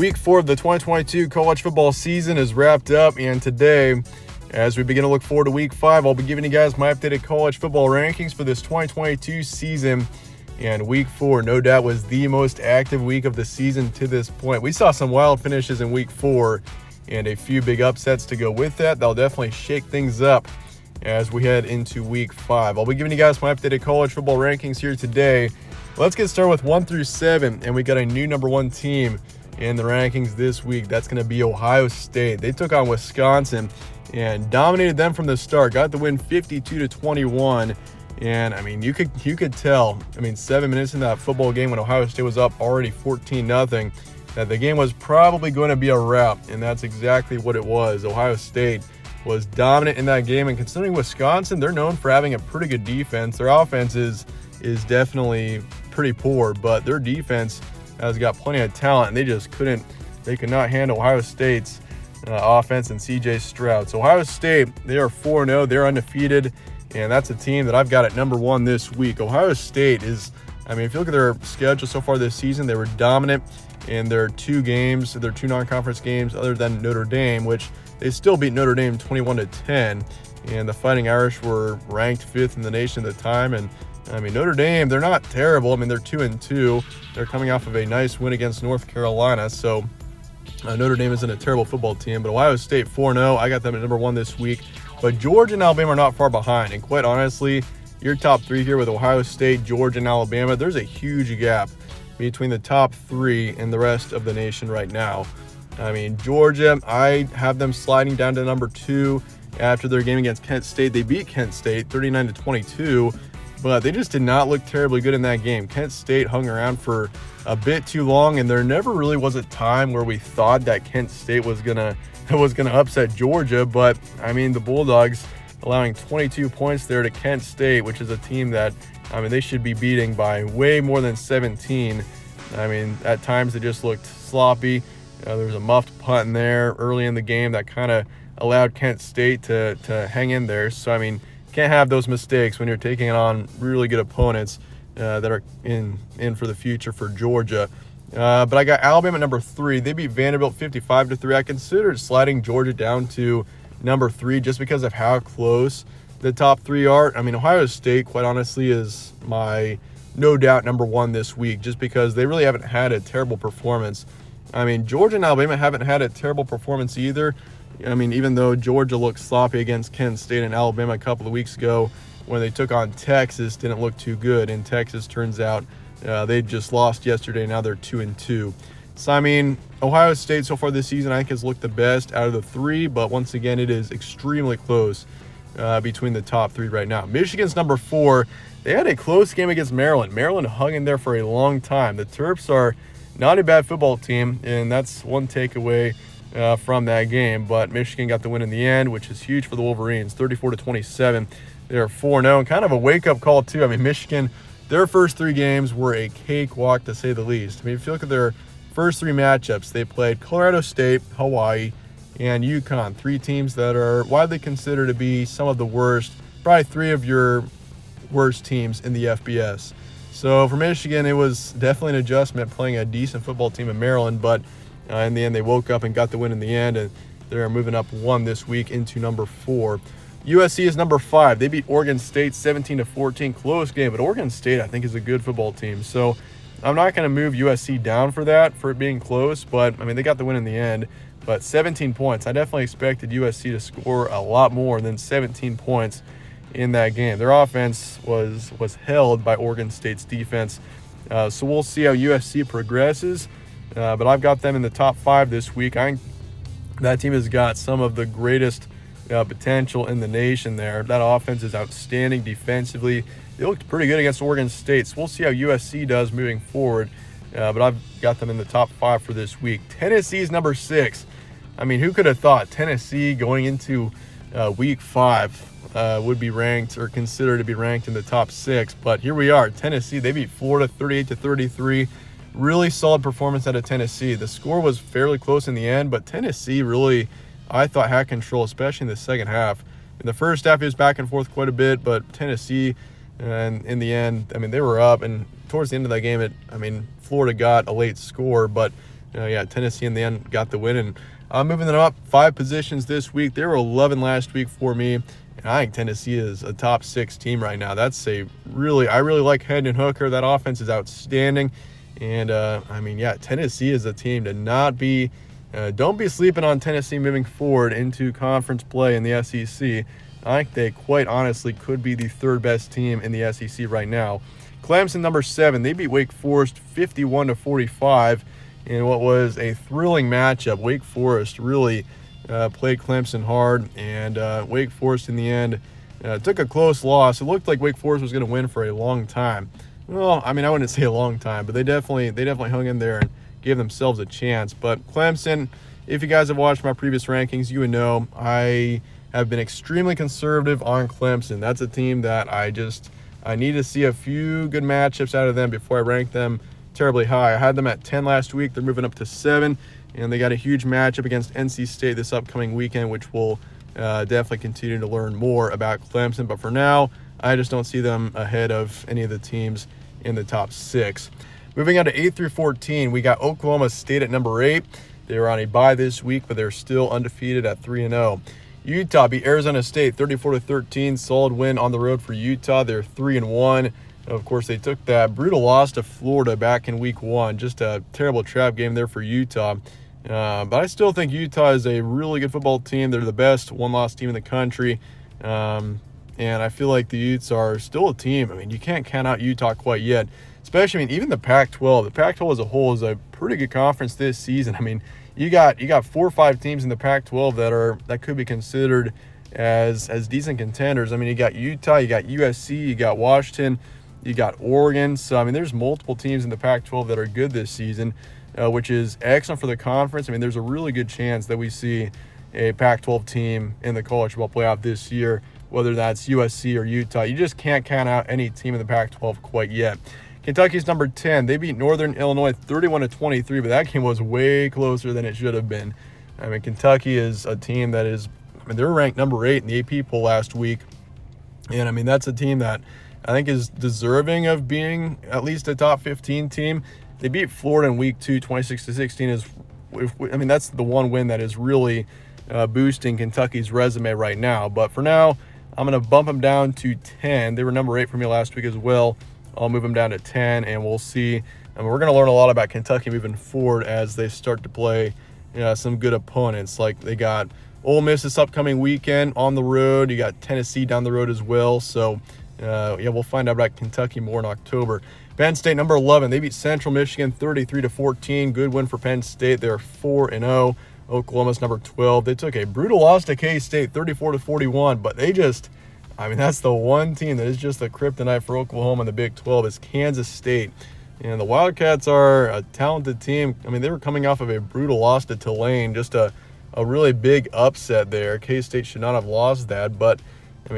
Week 4 of the 2022 college football season is wrapped up, and today, as we begin to look forward to Week 5, I'll be giving you guys my updated college football rankings for this 2022 season. And Week 4, no doubt, was the most active week of the season to this point. We saw some wild finishes in Week 4 and a few big upsets to go with that. That'll definitely shake things up as we head into Week 5. I'll be giving you guys my updated college football rankings here today. Let's get started with 1 through 7, and we got a new number 1 team in the rankings this week. That's going to be Ohio State. They took on Wisconsin and dominated them from the start. Got the win 52-21. And I mean, you could tell, 7 minutes in that football game when Ohio State was up already 14-0, that the game was probably going to be a wrap. And that's exactly what it was. Ohio State was dominant in that game. And considering Wisconsin, they're known for having a pretty good defense. Their offense is definitely pretty poor, but their defense has got plenty of talent, and they could not handle Ohio State's offense and CJ Stroud. So Ohio State, they are 4-0, they're undefeated, and that's a team that I've got at number 1 this week. Ohio State is, if you look at their schedule so far this season, they were dominant in their 2 non-conference games, other than Notre Dame, which they still beat Notre Dame 21-10, and the Fighting Irish were ranked 5th in the nation at the time. And Notre Dame, they're not terrible. They're 2-2. They're coming off of a nice win against North Carolina. So Notre Dame isn't a terrible football team. But Ohio State 4-0. I got them at number 1 this week. But Georgia and Alabama are not far behind. And quite honestly, your top 3 here with Ohio State, Georgia, and Alabama, there's a huge gap between the top 3 and the rest of the nation right now. Georgia, I have them sliding down to number 2 after their game against Kent State. They beat Kent State 39-22. But they just did not look terribly good in that game. Kent State hung around for a bit too long, and there never really was a time where we thought that Kent State was gonna upset Georgia. But the Bulldogs allowing 22 points there to Kent State, which is a team that they should be beating by way more than 17. At times it just looked sloppy. There was a muffed punt in there early in the game that kind of allowed Kent State to hang in there. So can't have those mistakes when you're taking on really good opponents that are in for the future for Georgia. But I got Alabama at number 3. They beat Vanderbilt 55-3. I considered sliding Georgia down to number 3 just because of how close the top 3 are. Ohio State, quite honestly, is my no doubt number 1 this week just because they really haven't had a terrible performance. Georgia and Alabama haven't had a terrible performance either. Even though Georgia looked sloppy against Kent State and Alabama a couple of weeks ago when they took on Texas, didn't look too good. And Texas, turns out, they just lost yesterday. Now they're 2-2. So, Ohio State so far this season, I think, has looked the best out of the 3. But once again, it is extremely close between the top 3 right now. Michigan's number 4. They had a close game against Maryland. Maryland hung in there for a long time. The Terps are not a bad football team, and that's one takeaway from that game. But Michigan got the win in the end, which is huge for the Wolverines, 34-27. They're 4-0, and kind of a wake-up call too. Michigan, their first 3 games were a cakewalk to say the least. If you look at their first 3 matchups, they played Colorado State, Hawaii, and UConn, 3 teams that are widely considered to be some of the worst, probably 3 of your worst teams in the FBS. So for Michigan, it was definitely an adjustment playing a decent football team in Maryland, but in the end, they woke up and got the win in the end, and they're moving up 1 this week into number 4. USC is number 5. They beat Oregon State 17-14. Close game, but Oregon State, I think, is a good football team. So I'm not going to move USC down for it being close, but, they got the win in the end. But 17 points. I definitely expected USC to score a lot more than 17 points in that game. Their offense was held by Oregon State's defense. So we'll see how USC progresses. But I've got them in the top 5 this week. That team has got some of the greatest potential in the nation there. That offense is outstanding defensively. They looked pretty good against Oregon State. So we'll see how USC does moving forward. But I've got them in the top 5 for this week. Tennessee's number 6. Who could have thought Tennessee going into week 5 would be ranked or considered to be ranked in the top 6? But here we are. Tennessee, they beat Florida 38-33. Really solid performance out of Tennessee. The score was fairly close in the end, but Tennessee really, I thought, had control, especially in the second half. In the first half, it was back and forth quite a bit, but Tennessee, and in the end, they were up. And towards the end of that game, Florida got a late score, but Tennessee in the end got the win, and I'm moving them up 5 positions this week. They were 11 last week for me, and I think Tennessee is a top 6 team right now. I really like Hendon Hooker. That offense is outstanding, and Tennessee is a team to not be. Don't be sleeping on Tennessee moving forward into conference play in the SEC. I think they quite honestly could be the 3rd best team in the SEC right now. Clemson, number 7, they beat Wake Forest 51-45 in what was a thrilling matchup. Wake Forest really played Clemson hard, and Wake Forest in the end took a close loss. It looked like Wake Forest was going to win for a long time. Well, I wouldn't say a long time, but they definitely hung in there and gave themselves a chance. But Clemson, if you guys have watched my previous rankings, you would know I have been extremely conservative on Clemson. That's a team that I need to see a few good matchups out of them before I rank them terribly high. I had them at 10 last week. They're moving up to 7, and they got a huge matchup against NC State this upcoming weekend, which will definitely continue to learn more about Clemson. But for now, I just don't see them ahead of any of the teams in the top 6. Moving on to 8 through 14, we got Oklahoma State at number 8. They were on a bye this week, but they're still undefeated at 3-0. Utah beat Arizona State 34-13. Solid win on the road for Utah. They're 3-1. Of course, they took that brutal loss to Florida back in week 1. Just a terrible trap game there for Utah. But I still think Utah is a really good football team. They're the best one-loss team in the country. And I feel like the Utes are still a team. You can't count out Utah quite yet. Especially, even the Pac-12. The Pac-12 as a whole is a pretty good conference this season. You got 4 or 5 teams in the Pac-12 that could be considered as decent contenders. You got Utah, you got USC, you got Washington, you got Oregon. So there's multiple teams in the Pac-12 that are good this season, which is excellent for the conference. There's a really good chance that we see a Pac-12 team in the college football playoff this year, whether that's USC or Utah. You just can't count out any team in the Pac-12 quite yet. Kentucky's number 10. They beat Northern Illinois 31-23, but that game was way closer than it should have been. Kentucky is a team that is, they were ranked number 8 in the AP poll last week. And, that's a team that I think is deserving of being at least a top 15 team. They beat Florida in week 2, 26-16. That's the one win that is really boosting Kentucky's resume right now. But for now, I'm going to bump them down to 10. They were number 8 for me last week as well. I'll move them down to 10, and we'll see. We're going to learn a lot about Kentucky moving forward as they start to play some good opponents. Like they got Ole Miss this upcoming weekend on the road. You got Tennessee down the road as well. So, we'll find out about Kentucky more in October. Penn State, number 11. They beat Central Michigan 33-14. Good win for Penn State. They're 4-0. Oklahoma's number 12. They took a brutal loss to K-State 34-41, but they just... that's the one team that is just the kryptonite for Oklahoma in the Big 12 is Kansas State. And the Wildcats are a talented team. They were coming off of a brutal loss to Tulane, just a really big upset there. K-State should not have lost that, but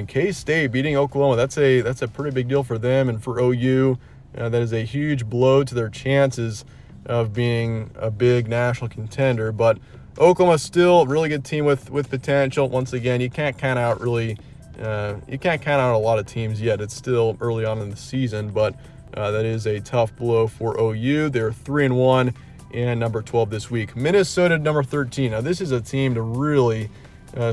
K-State beating Oklahoma, that's a pretty big deal for them and for OU. That is a huge blow to their chances of being a big national contender. But Oklahoma's still a really good team with potential. Once again, you can't count out a lot of teams yet. It's still early on in the season, but that is a tough blow for OU. They're 3-1 and number 12 this week. Minnesota, number 13. Now, this is a team to really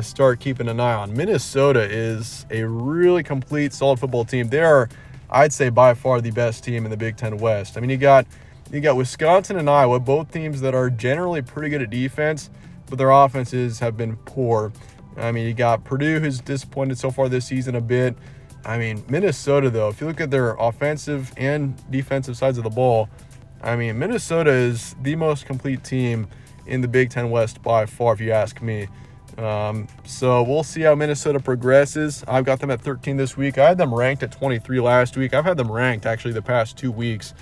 start keeping an eye on. Minnesota is a really complete, solid football team. They are, I'd say, by far the best team in the Big Ten West. You got Wisconsin and Iowa, both teams that are generally pretty good at defense, but their offenses have been poor. You got Purdue, who's disappointed so far this season a bit. Minnesota, though, if you look at their offensive and defensive sides of the ball, Minnesota is the most complete team in the Big Ten West by far, if you ask me. So we'll see how Minnesota progresses. I've got them at 13 this week. I had them ranked at 23 last week. I've had them ranked, actually, the past 2 weeks.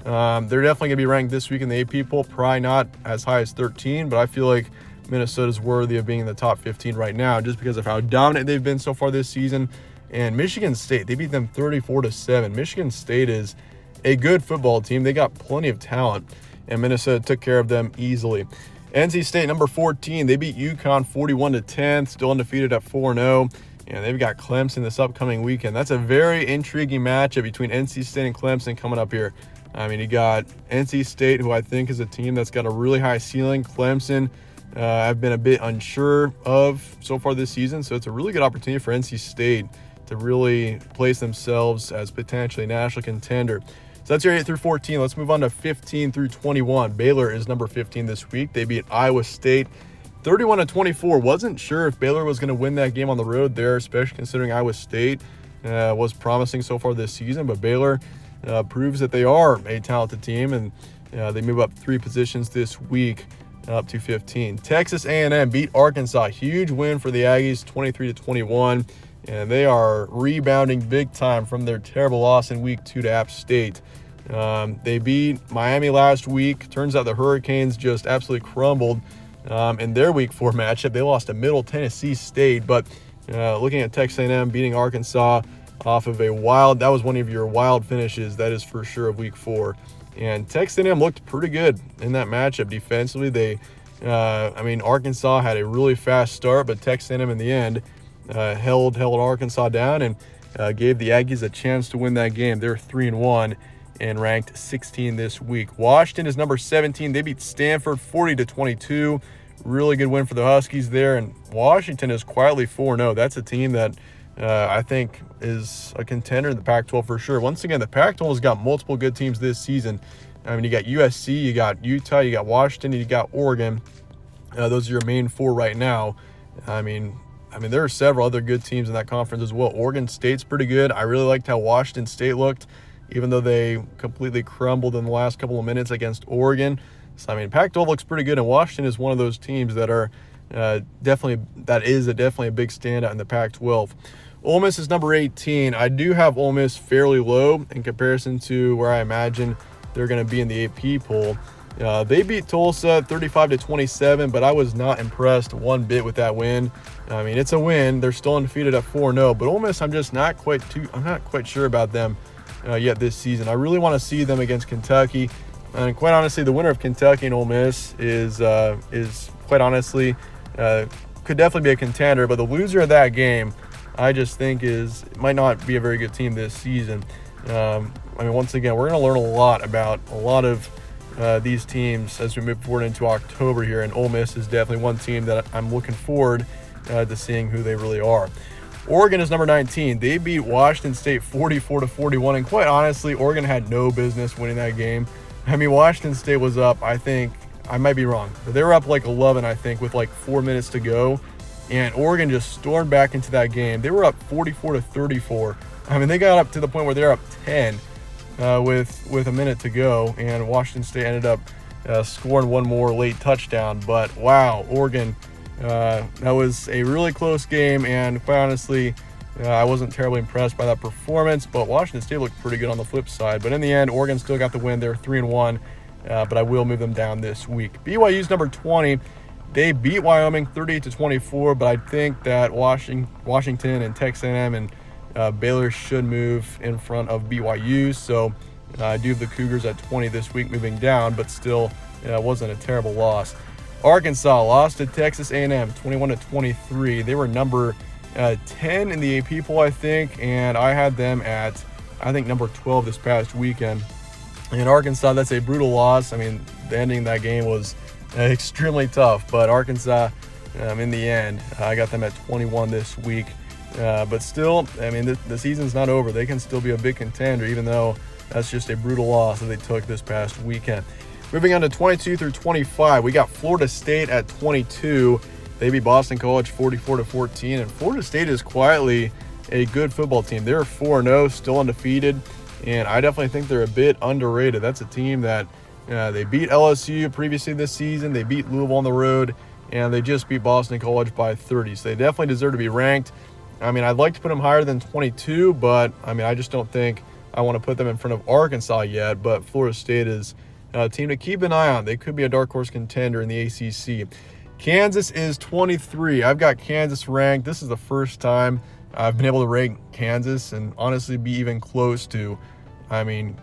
They're definitely going to be ranked this week in the AP poll. Probably not as high as 13, but I feel like Minnesota's worthy of being in the top 15 right now just because of how dominant they've been so far this season. And Michigan State, they beat them 34-7. Michigan State is a good football team. They got plenty of talent, and Minnesota took care of them easily. NC State, number 14, they beat UConn 41-10, still undefeated at 4-0. And they've got Clemson this upcoming weekend. That's a very intriguing matchup between NC State and Clemson coming up here. I mean, you got NC State, who I think is a team that's got a really high ceiling. Clemson, I've been a bit unsure of so far this season, so it's a really good opportunity for NC State to really place themselves as potentially a national contender. So that's your 8 through 14. Let's move on to 15 through 21. Baylor is number 15 this week. They beat Iowa State 31-24. Wasn't sure if Baylor was going to win that game on the road there, especially considering Iowa State was promising so far this season. But Baylor proves that they are a talented team, and they move up 3 positions this week up to 15. Texas A&M beat Arkansas. Huge win for the Aggies, 23-21. And they are rebounding big time from their terrible loss in week 2 to App State. They beat Miami last week. Turns out the Hurricanes just absolutely crumbled in their week 4 matchup. They lost to Middle Tennessee State. But looking at Texas A&M beating Arkansas off of that was one of your wild finishes, that is for sure, of week 4. And Texas A&M looked pretty good in that matchup defensively. Arkansas had a really fast start, but Texas A&M in the end held Arkansas down and gave the Aggies a chance to win that game. They're 3-1 and ranked 16 this week. Washington is number 17. They beat Stanford 40-22. Really good win for the Huskies there. And Washington is quietly 4-0. That's a team that I think is a contender in the Pac-12 for sure. Once again, the Pac-12 has got multiple good teams this season. I mean, you got USC, you got Utah, you got Washington, and you got Oregon. Those are your main 4 right now. I mean, there are several other good teams in that conference as well. Oregon State's pretty good. I really liked how Washington State looked, even though they completely crumbled in the last couple of minutes against Oregon. So, Pac-12 looks pretty good, and Washington is one of those teams that are definitely a big standout in the Pac-12. Ole Miss is number 18. I do have Ole Miss fairly low in comparison to where I imagine they're going to be in the AP poll. They beat Tulsa 35-27, but I was not impressed one bit with that win. It's a win. They're still undefeated at 4-0, but Ole Miss, I'm not quite sure about them yet this season. I really want to see them against Kentucky, and quite honestly, the winner of Kentucky and Ole Miss is quite honestly could definitely be a contender, but the loser of that game, I just think might not be a very good team this season. Once again, we're going to learn a lot about a lot of these teams as we move forward into October here, and Ole Miss is definitely one team that I'm looking forward to seeing who they really are. Oregon is number 19. They beat Washington State 44-41, and quite honestly, Oregon had no business winning that game. Washington State was up, I think, I might be wrong, but they were up like 11, I think, with like 4 minutes to go, and Oregon just stormed back into that game. They were up 44-34. They got up to the point where they're up 10 with a minute to go, and Washington State ended up scoring one more late touchdown. But wow, Oregon, that was a really close game, and quite honestly, I wasn't terribly impressed by that performance, but Washington State looked pretty good on the flip side. But in the end, Oregon still got the win. They're 3-1, but I will move them down this week. BYU's number 20. They beat Wyoming 38-24, but I think that Washington and Texas A&M and Baylor should move in front of BYU. So I do have the Cougars at 20 this week, moving down, but still it wasn't a terrible loss. Arkansas lost to Texas A&M 21-23. They were number 10 in the AP poll, I think, and I had them at, number 12 this past weekend. In Arkansas, that's a brutal loss. The ending of that game was extremely tough, but Arkansas, in the end, I got them at 21 this week. But still, the season's not over. They can still be a big contender, even though that's just a brutal loss that they took this past weekend. Moving on to 22 through 25, we got Florida State at 22. They beat Boston College 44-14, and Florida State is quietly a good football team. They're 4-0, still undefeated, and I definitely think they're a bit underrated. That's a team that they beat LSU previously this season. They beat Louisville on the road, and they just beat Boston College by 30. So they definitely deserve to be ranked. I'd like to put them higher than 22, but I just don't think I want to put them in front of Arkansas yet. But Florida State is a team to keep an eye on. They could be a dark horse contender in the ACC. Kansas is 23. I've got Kansas ranked. This is the first time I've been able to rank Kansas and honestly be even close to.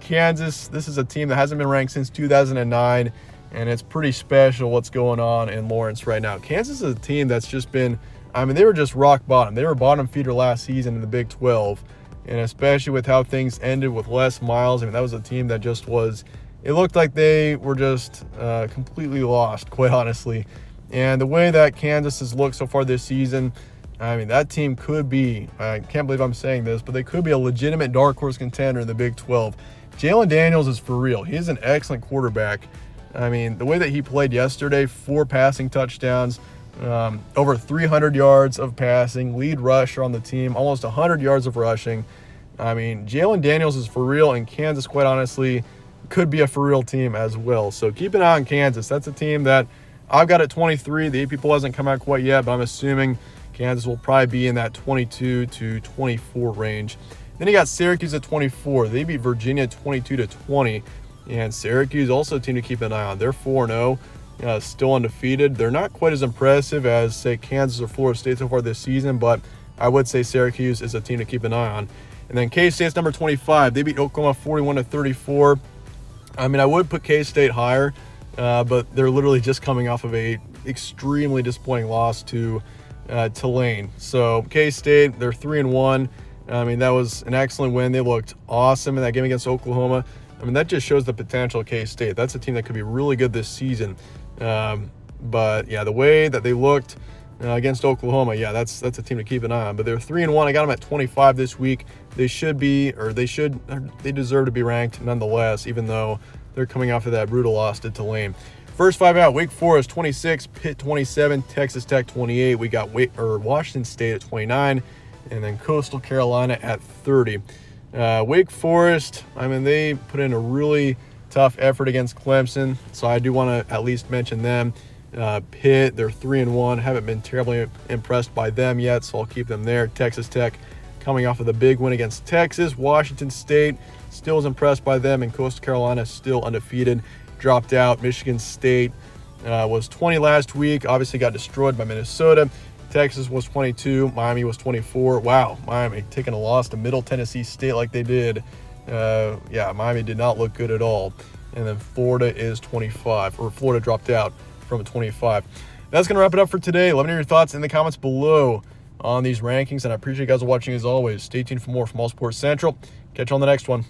Kansas, this is a team that hasn't been ranked since 2009, and it's pretty special what's going on in Lawrence right now. Kansas is a team that's just been, they were just rock bottom. They were bottom feeder last season in the Big 12, and especially with how things ended with Les Miles. I mean, that was a team that just was, it looked like they were just completely lost, quite honestly. And the way that Kansas has looked so far this season, I mean, that team could be, I can't believe I'm saying this, but they could be a legitimate dark horse contender in the Big 12. Jalen Daniels is for real. He is an excellent quarterback. I mean, the way that he played yesterday, 4 passing touchdowns, over 300 yards of passing, lead rusher on the team, almost 100 yards of rushing. I mean, Jalen Daniels is for real, and Kansas, quite honestly, could be a for real team as well. So keep an eye on Kansas. That's a team that I've got at 23. The AP poll hasn't come out quite yet, but I'm assuming Kansas will probably be in that 22 to 24 range. Then you got Syracuse at 24. They beat Virginia 22-20. And Syracuse also a team to keep an eye on. They're 4-0, still undefeated. They're not quite as impressive as, say, Kansas or Florida State so far this season, but I would say Syracuse is a team to keep an eye on. And then K-State's number 25. They beat Oklahoma 41-34. I mean, I would put K-State higher, but they're literally just coming off of a extremely disappointing loss to Tulane. So K-State, they're 3-1. I mean, that was an excellent win. They looked awesome in that game against Oklahoma. I mean, that just shows the potential of K-State. That's a team that could be really good this season. But yeah, the way that they looked against Oklahoma, yeah, that's a team to keep an eye on. But they're 3-1. I got them at 25 this week. They should be, or they deserve to be ranked nonetheless, even though they're coming off of that brutal loss to Tulane. First 5 out: Wake Forest 26, Pitt 27, Texas Tech 28. We got Washington State at 29, and then Coastal Carolina at 30. Wake Forest, I mean, they put in a really tough effort against Clemson, so I do want to at least mention them. Pitt, they're 3-1. Haven't been terribly impressed by them yet, so I'll keep them there. Texas Tech coming off of the big win against Texas. Washington State still is impressed by them, and Coastal Carolina still undefeated. Dropped out. Michigan State was 20 last week. Obviously got destroyed by Minnesota. Texas was 22. Miami was 24. Wow, Miami taking a loss to Middle Tennessee State like they did. Yeah, Miami did not look good at all. And then Florida is 25, or Florida dropped out from 25. That's going to wrap it up for today. Let me know your thoughts in the comments below on these rankings, and I appreciate you guys watching as always. Stay tuned for more from All Sports Central. Catch you on the next one.